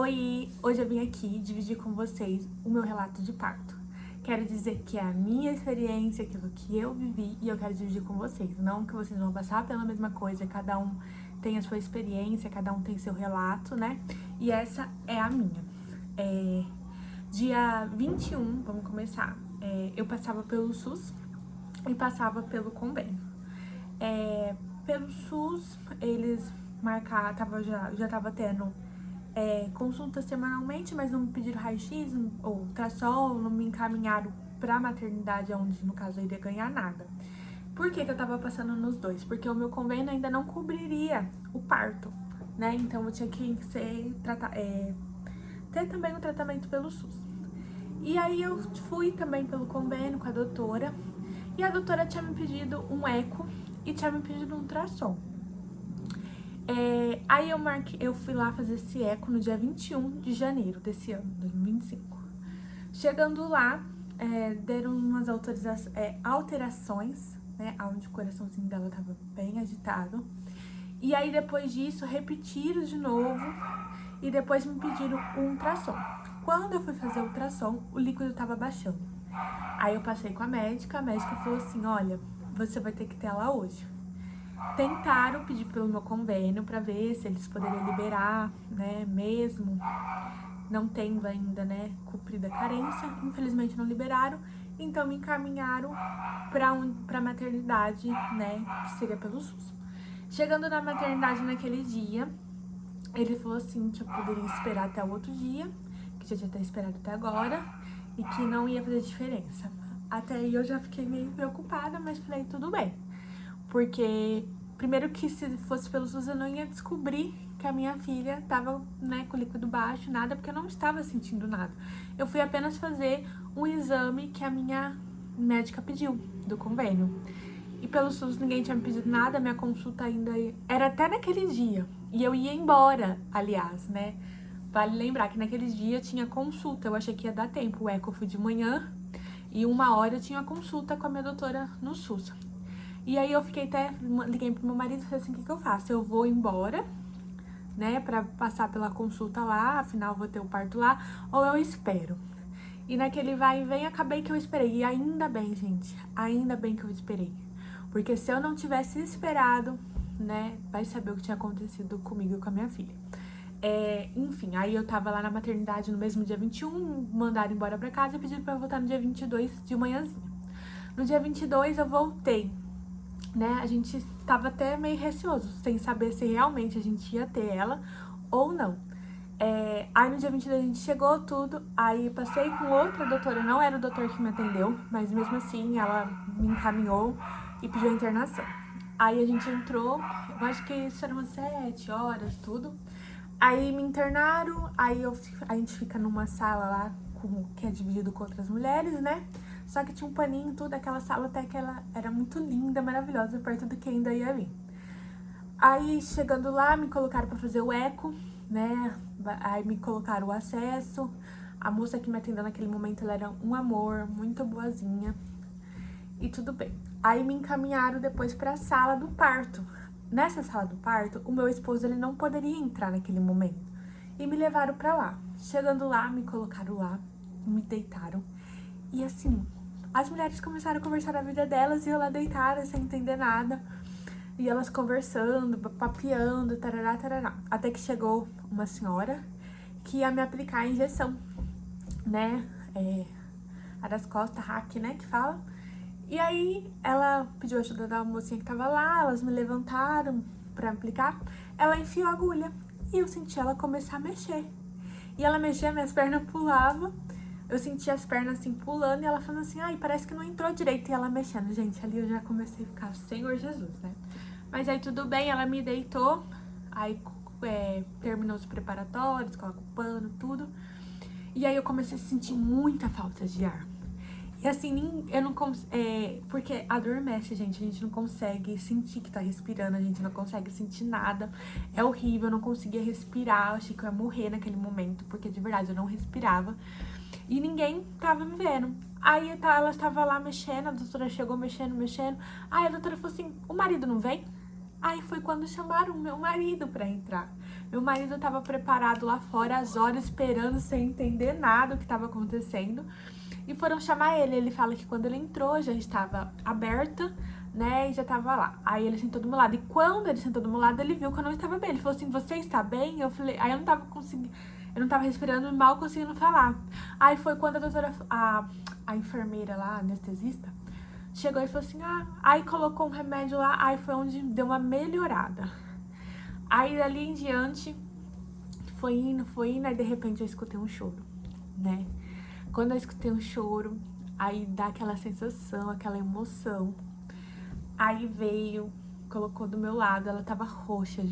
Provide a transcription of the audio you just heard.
Oi, hoje eu vim aqui dividir com vocês o meu relato de parto. Quero dizer que é a minha experiência, aquilo que eu vivi, e eu quero dividir com vocês. Não que vocês vão passar pela mesma coisa, cada um tem a sua experiência, cada um tem seu relato, né? E essa é a minha. Dia 21, vamos começar. Eu passava pelo SUS e passava pelo convênio. Pelo SUS, eles marcaram, já tava tendo consulta semanalmente, mas não me pediram raio-x ou ultrassom, não me encaminharam pra maternidade, onde no caso eu iria ganhar nada. Por que eu tava passando nos dois? Porque o meu convênio ainda não cobriria o parto, né? Então eu tinha que ter também o tratamento pelo SUS. E aí eu fui também pelo convênio com a doutora, e a doutora tinha me pedido um eco e tinha me pedido um ultrassom. Aí eu fui lá fazer esse eco no dia 21 de janeiro desse ano, 2025. Chegando lá, deram umas alterações, né, onde o coraçãozinho dela tava bem agitado. E aí depois disso, repetiram de novo e depois me pediram um ultrassom. Quando eu fui fazer o ultrassom, o líquido tava baixando. Aí eu passei com a médica falou assim, olha, você vai ter que ter ela hoje. Tentaram pedir pelo meu convênio para ver se eles poderiam liberar, né, mesmo não tendo ainda, né, cumprido a carência. Infelizmente não liberaram, então me encaminharam pra maternidade, né, que seria pelo SUS. Chegando na maternidade naquele dia, ele falou assim que eu poderia esperar até o outro dia, que já tinha até esperado até agora, e que não ia fazer diferença. Até aí eu já fiquei meio preocupada, mas falei, tudo bem. Porque, primeiro que se fosse pelo SUS eu não ia descobrir que a minha filha tava, né, com líquido baixo, nada, porque eu não estava sentindo nada. Eu fui apenas fazer um exame que a minha médica pediu, do convênio. E pelo SUS ninguém tinha me pedido nada, minha consulta ainda era até naquele dia. E eu ia embora, aliás, né? Vale lembrar que naquele dia tinha consulta, eu achei que ia dar tempo. O eco eu fui de manhã e 1h eu tinha consulta com a minha doutora no SUS. E aí eu liguei pro meu marido e falei assim, o que eu faço? Eu vou embora, né, pra passar pela consulta lá, afinal vou ter o parto lá, ou eu espero? E naquele vai e vem, acabei que eu esperei. E ainda bem, gente, ainda bem que eu esperei. Porque se eu não tivesse esperado, né, vai saber o que tinha acontecido comigo e com a minha filha. Enfim, aí eu tava lá na maternidade no mesmo dia 21, mandaram embora pra casa e pediram pra eu voltar no dia 22 de manhãzinha. No dia 22 eu voltei, né, a gente tava até meio receoso, sem saber se realmente a gente ia ter ela ou não. Aí no dia 22 a gente chegou tudo, aí passei com outra doutora, não era o doutor que me atendeu, mas mesmo assim ela me encaminhou e pediu a internação. Aí a gente entrou, eu acho que isso era umas 7 horas, tudo. Aí me internaram, aí a gente fica numa sala lá, que é dividido com outras mulheres, né? Só que tinha um paninho e tudo, aquela sala até que ela era muito linda, maravilhosa, perto do que ainda ia vir. Aí, chegando lá, me colocaram pra fazer o eco, né? Aí me colocaram o acesso. A moça que me atendeu naquele momento, ela era um amor, muito boazinha. E tudo bem. Aí me encaminharam depois pra sala do parto. Nessa sala do parto, o meu esposo, ele não poderia entrar naquele momento. E me levaram pra lá. Chegando lá, me colocaram lá, me deitaram. E assim, as mulheres começaram a conversar da vida delas e eu lá deitada, sem entender nada. E elas conversando, papeando, tarará, tarará. Até que chegou uma senhora que ia me aplicar a injeção, né? A das costas, hack, né, que fala. E aí, ela pediu ajuda da mocinha que tava lá, elas me levantaram pra aplicar. Ela enfiou a agulha e eu senti ela começar a mexer. E ela mexia, minhas pernas pulavam. Eu senti as pernas assim pulando e ela falando assim, ai, parece que não entrou direito. E ela mexendo, gente, ali eu já comecei a ficar, Senhor Jesus, né? Mas aí tudo bem, ela me deitou, aí terminou os preparatórios, coloca o pano, tudo. E aí eu comecei a sentir muita falta de ar. E assim, eu não consigo, porque adormece, gente, a gente não consegue sentir que tá respirando, a gente não consegue sentir nada. É horrível, eu não conseguia respirar, eu achei que eu ia morrer naquele momento, porque de verdade eu não respirava. E ninguém tava me vendo. Aí ela estava lá mexendo, a doutora chegou mexendo. Aí a doutora falou assim, o marido não vem? Aí foi quando chamaram o meu marido pra entrar. Meu marido tava preparado lá fora, às horas, esperando, sem entender nada o que tava acontecendo. E foram chamar ele. Ele fala que quando ele entrou, já estava aberta, né, e já tava lá. Aí ele sentou do meu lado. E quando ele sentou do meu lado, ele viu que eu não estava bem. Ele falou assim, você está bem? Eu falei, aí eu não tava conseguindo, eu não tava respirando e mal conseguindo falar. Aí foi quando a doutora, a enfermeira lá, a anestesista, chegou e falou assim, aí colocou um remédio lá, aí foi onde deu uma melhorada. Aí dali em diante, foi indo, aí de repente eu escutei um choro, né? Quando eu escutei um choro, aí dá aquela sensação, aquela emoção. Aí veio, colocou do meu lado, ela tava roxa,